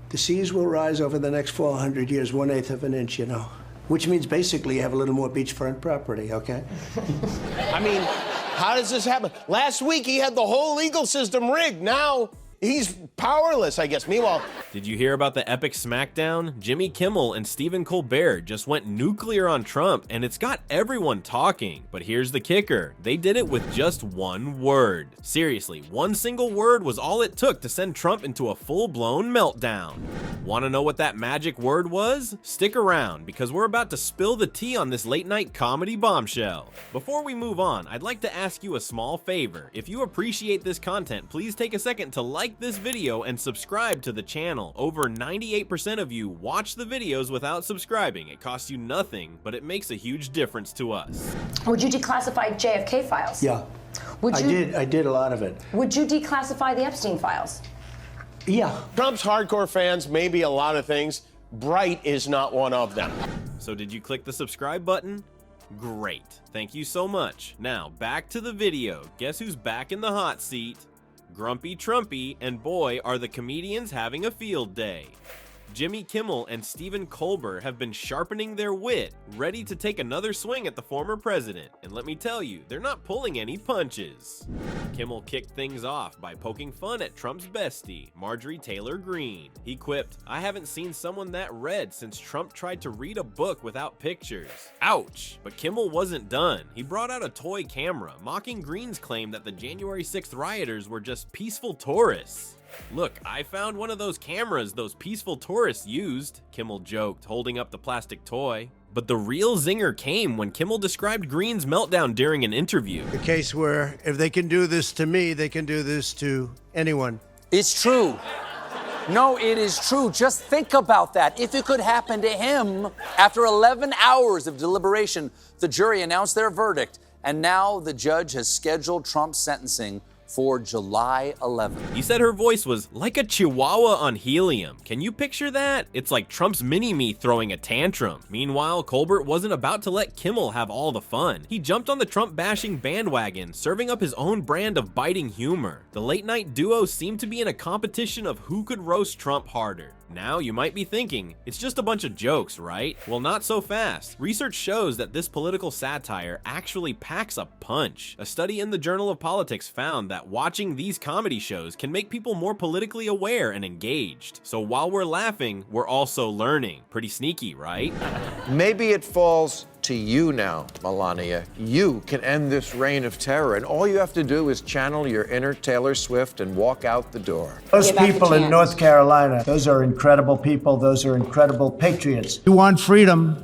The seas will rise over the next 400 years, 1/8 of an inch, you know. Which means basically you have a little more beachfront property, okay? I mean, how does this happen? Last week he had the whole legal system rigged. Now he's powerless, I guess. Meanwhile, did you hear about the epic smackdown? Jimmy Kimmel and Stephen Colbert just went nuclear on Trump, and it's got everyone talking. But here's the kicker. They did it with just one word. Seriously, one single word was all it took to send Trump into a full-blown meltdown. Want to know what that magic word was? Stick around, because we're about to spill the tea on this late-night comedy bombshell. Before we move on, I'd like to ask you a small favor. If you appreciate this content, please take a second to like this video and subscribe to the channel. Over 98% of you watch the videos without subscribing. It costs you nothing, but it makes a huge difference to us. Would you declassify JFK files? Yeah. I did a lot of it. Would you declassify the Epstein files? Yeah. Trump's hardcore fans may be a lot of things. Bright is not one of them. So did you click the subscribe button? Great. Thank you so much. Now, back to the video. Guess who's back in the hot seat? Grumpy Trumpy, and boy, are the comedians having a field day. Jimmy Kimmel and Stephen Colbert have been sharpening their wit, ready to take another swing at the former president. And let me tell you, they're not pulling any punches. Kimmel kicked things off by poking fun at Trump's bestie, Marjorie Taylor Greene. He quipped, "I haven't seen someone that red since Trump tried to read a book without pictures." Ouch! But Kimmel wasn't done. He brought out a toy camera, mocking Greene's claim that the January 6th rioters were just peaceful tourists. "Look, I found one of those cameras those peaceful tourists used," Kimmel joked, holding up the plastic toy. But the real zinger came when Kimmel described Greene's meltdown during an interview. The case where if they can do this to me, they can do this to anyone. It's true. No, it is true. Just think about that. If it could happen to him. After 11 hours of deliberation, the jury announced their verdict, and now the judge has scheduled Trump's sentencing for July 11th. He said her voice was like a chihuahua on helium. Can you picture that? It's like Trump's mini-me throwing a tantrum. Meanwhile, Colbert wasn't about to let Kimmel have all the fun. He jumped on the Trump-bashing bandwagon, serving up his own brand of biting humor. The late-night duo seemed to be in a competition of who could roast Trump harder. Now you might be thinking, it's just a bunch of jokes, right? Well, not so fast. Research shows that this political satire actually packs a punch. A study in the Journal of Politics found that watching these comedy shows can make people more politically aware and engaged. So while we're laughing, we're also learning. Pretty sneaky, right? Maybe it falls to you now, Melania. You can end this reign of terror, and all you have to do is channel your inner Taylor Swift and walk out the door. Those people in North Carolina, those are incredible people. Those are incredible patriots. You want freedom?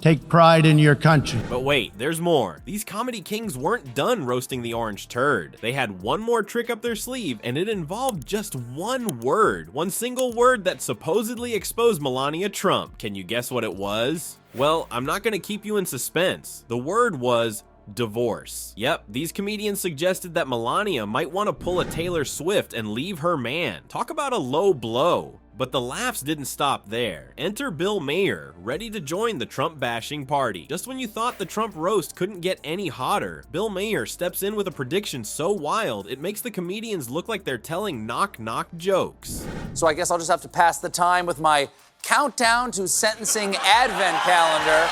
Take pride in your country. But wait, there's more. These comedy kings weren't done roasting the orange turd. They had one more trick up their sleeve, and it involved just one word. One single word that supposedly exposed Melania Trump. Can you guess what it was? Well, I'm not gonna keep you in suspense. The word was divorce. Yep, these comedians suggested that Melania might want to pull a Taylor Swift and leave her man. Talk about a low blow. But the laughs didn't stop there. Enter Bill Maher, ready to join the Trump-bashing party. Just when you thought the Trump roast couldn't get any hotter, Bill Maher steps in with a prediction so wild, it makes the comedians look like they're telling knock-knock jokes. So I guess I'll just have to pass the time with my countdown to sentencing advent calendar.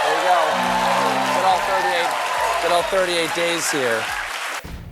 There you go. Good all 38 days here.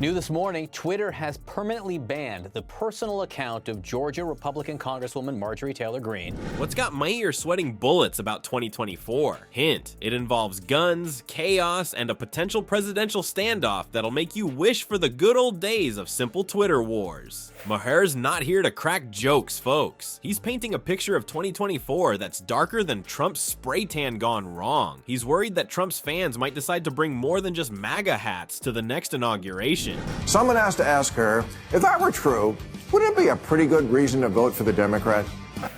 New this morning, Twitter has permanently banned the personal account of Georgia Republican Congresswoman Marjorie Taylor Greene. What's got Maher sweating bullets about 2024? Hint, it involves guns, chaos, and a potential presidential standoff that'll make you wish for the good old days of simple Twitter wars. Maher's not here to crack jokes, folks. He's painting a picture of 2024 that's darker than Trump's spray tan gone wrong. He's worried that Trump's fans might decide to bring more than just MAGA hats to the next inauguration. Someone has to ask her, if that were true, wouldn't it be a pretty good reason to vote for the Democrat?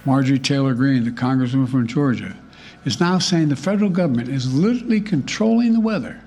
Marjorie Taylor Greene, the congresswoman from Georgia, is now saying the federal government is literally controlling the weather.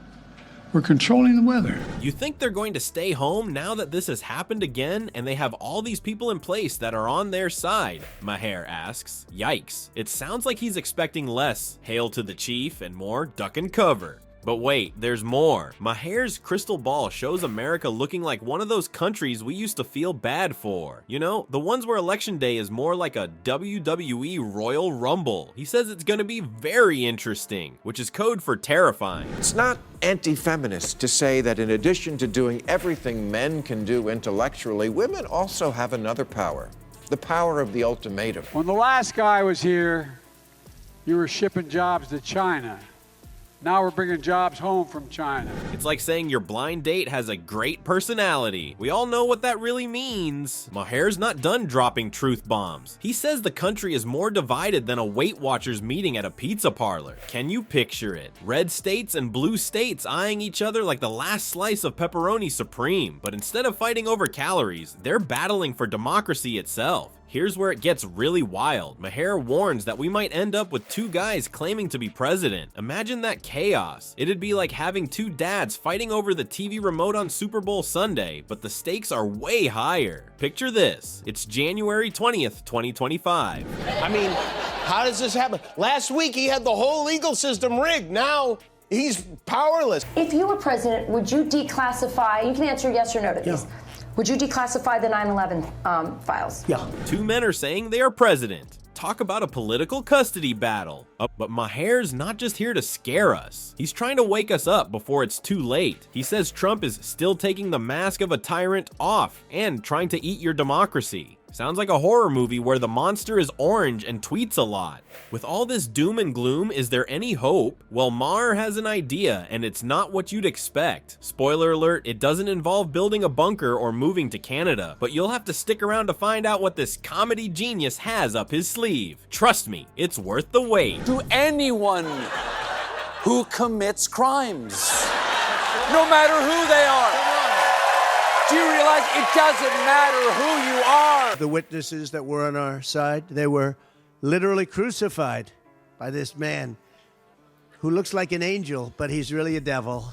We're controlling the weather. You think they're going to stay home now that this has happened again and they have all these people in place that are on their side? Maher asks. Yikes. It sounds like he's expecting less hail to the chief and more duck and cover. But wait, there's more. Maher's crystal ball shows America looking like one of those countries we used to feel bad for. You know, the ones where election day is more like a WWE Royal Rumble. He says it's gonna be very interesting, which is code for terrifying. It's not anti-feminist to say that in addition to doing everything men can do intellectually, women also have another power, the power of the ultimatum. When the last guy was here, you were shipping jobs to China. Now we're bringing jobs home from China. It's like saying your blind date has a great personality. We all know what that really means. Maher's not done dropping truth bombs. He says the country is more divided than a Weight Watchers meeting at a pizza parlor. Can you picture it? Red states and blue states eyeing each other like the last slice of pepperoni supreme. But instead of fighting over calories, they're battling for democracy itself. Here's where it gets really wild. Maher warns that we might end up with two guys claiming to be president. Imagine that chaos. It'd be like having two dads fighting over the TV remote on Super Bowl Sunday, but the stakes are way higher. Picture this. It's January 20th, 2025. I mean, how does this happen? Last week he had the whole legal system rigged. Now he's powerless. If you were president, would you declassify, you can answer yes or no to these. Yeah. Would you declassify the 9/11 files? Yeah. Two men are saying they are president. Talk about a political custody battle. But Maher's not just here to scare us. He's trying to wake us up before it's too late. He says Trump is still taking the mask of a tyrant off and trying to eat your democracy. Sounds like a horror movie where the monster is orange and tweets a lot. With all this doom and gloom, is there any hope? Well, Maher has an idea, and it's not what you'd expect. Spoiler alert, it doesn't involve building a bunker or moving to Canada, but you'll have to stick around to find out what this comedy genius has up his sleeve. Trust me, it's worth the wait. To anyone who commits crimes, no matter who they are. Do you realize it doesn't matter who you are? The witnesses that were on our side, they were literally crucified by this man who looks like an angel, but he's really a devil.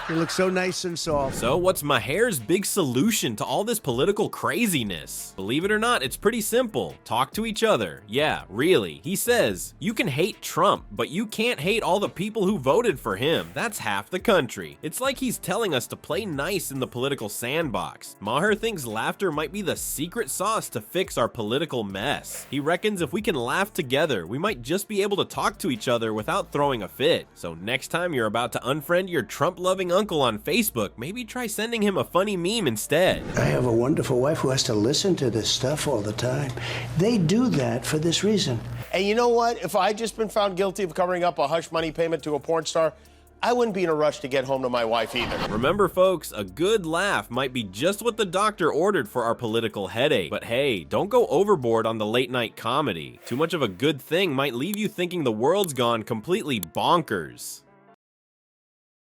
He looks so nice and soft. So what's Maher's big solution to all this political craziness? Believe it or not, it's pretty simple. Talk to each other. Yeah, really. He says, you can hate Trump, but you can't hate all the people who voted for him. That's half the country. It's like he's telling us to play nice in the political sandbox. Maher thinks laughter might be the secret sauce to fix our political mess. He reckons if we can laugh together, we might just be able to talk to each other without throwing a fit. So next time you're about to unfriend your Trump-loving uncle on Facebook, maybe try sending him a funny meme instead. I have a wonderful wife who has to listen to this stuff all the time. They do that for this reason. And you know what? If I'd just been found guilty of covering up a hush money payment to a porn star, I wouldn't be in a rush to get home to my wife either. Remember folks, a good laugh might be just what the doctor ordered for our political headache. But hey, don't go overboard on the late night comedy. Too much of a good thing might leave you thinking the world's gone completely bonkers.